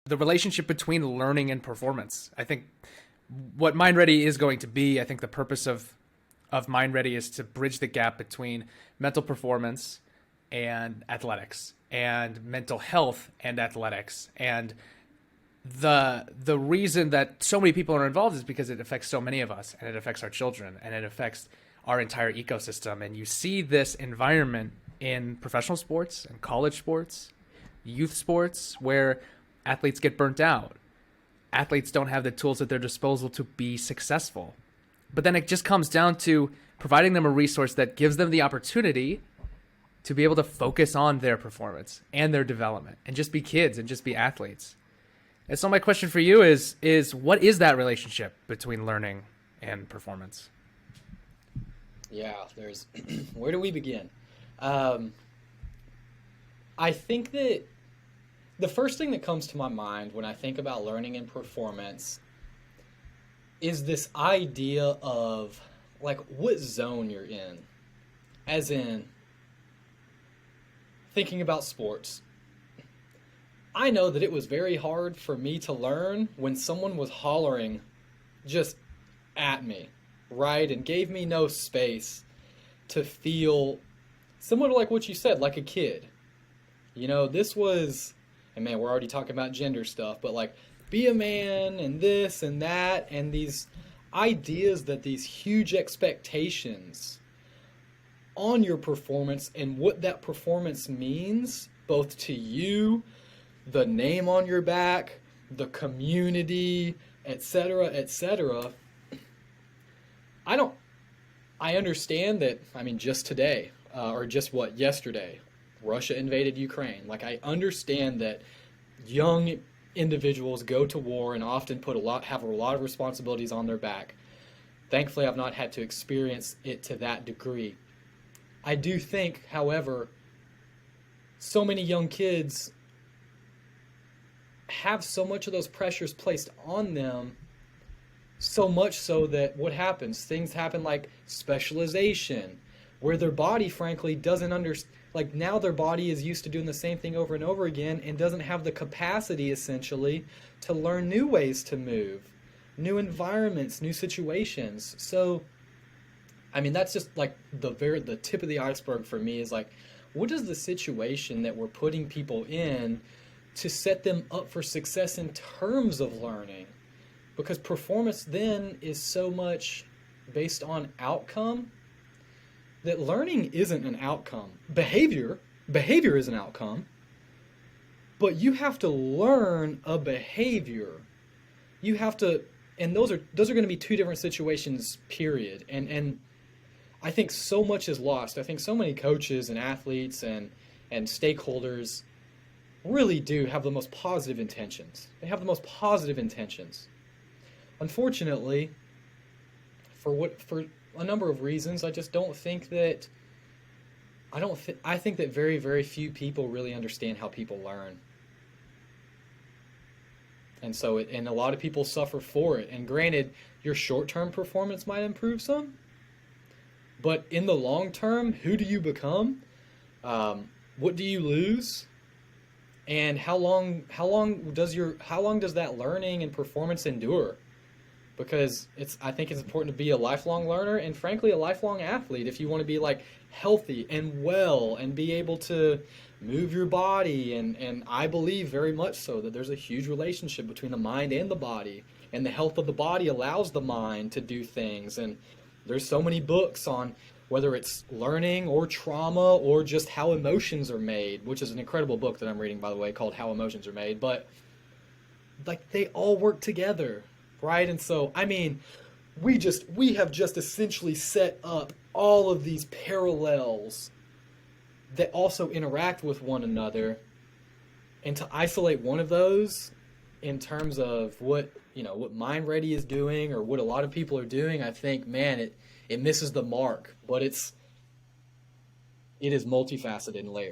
the relationship between learning and performance. I think what Mind Ready is going to be, I think the purpose of Mind Ready is to bridge the gap between mental performance and athletics, and mental health and athletics. And the reason that so many people are involved is because it affects so many of us, and it affects our children, and it affects our entire ecosystem. And you see this environment in professional sports and college sports, youth sports, where athletes get burnt out. Athletes don't have the tools at their disposal to be successful. But then it just comes down to providing them a resource that gives them the opportunity to be able to focus on their performance and their development and just be kids and just be athletes. And so my question for you is what is that relationship between learning and performance? Yeah, there's where do we begin? I think that the first thing that comes to my mind when I think about learning and performance is this idea of like what zone you're in. As in, thinking about sports, I know that it was very hard for me to learn when someone was hollering just at me, right? And gave me no space to feel similar to like what you said, like a kid. You know, this was, and man, we're already talking about gender stuff, but like be a man and this and that, and these ideas that these huge expectations on your performance and what that performance means, both to you, the name on your back, the community, etc., etc. I understand that, I mean, just today, or just what, yesterday, Russia invaded Ukraine. Like, I understand that young individuals go to war and often have a lot of responsibilities on their back. Thankfully, I've not had to experience it to that degree. I do think, however, so many young kids have so much of those pressures placed on them, so much so that what happens? Things happen like specialization, where their body, frankly, doesn't understand. Like, now their body is used to doing the same thing over and over again and doesn't have the capacity, essentially, to learn new ways to move, new environments, new situations. So, I mean, that's just like the tip of the iceberg for me is like, what is the situation that we're putting people in to set them up for success in terms of learning? Because performance then is so much based on outcome that learning isn't an outcome. Behavior is an outcome, but you have to learn a behavior. You have to, and those are going to be two different situations, period. And I think so much is lost. I think so many coaches and athletes and stakeholders really do have the most positive intentions. They have the most positive intentions. Unfortunately, for a number of reasons, I just don't think that I think that very, very few people really understand how people learn. And so and a lot of people suffer for it. And granted, your short-term performance might improve some, but in the long term, who do you become? What do you lose? And how long does that learning and performance endure? Because I think it's important to be a lifelong learner and, frankly, a lifelong athlete if you want to be like healthy and well and be able to move your body. And I believe very much so that there's a huge relationship between the mind and the body, and the health of the body allows the mind to do things. And there's so many books on whether it's learning or trauma or just how emotions are made, which is an incredible book that I'm reading, by the way, called How Emotions Are Made. But like, they all work together, right? And so, I mean, we have just essentially set up all of these parallels that also interact with one another, and to isolate one of those in terms of what Mind Ready is doing or what a lot of people are doing, I think, man, it misses the mark. But it is multifaceted and layered.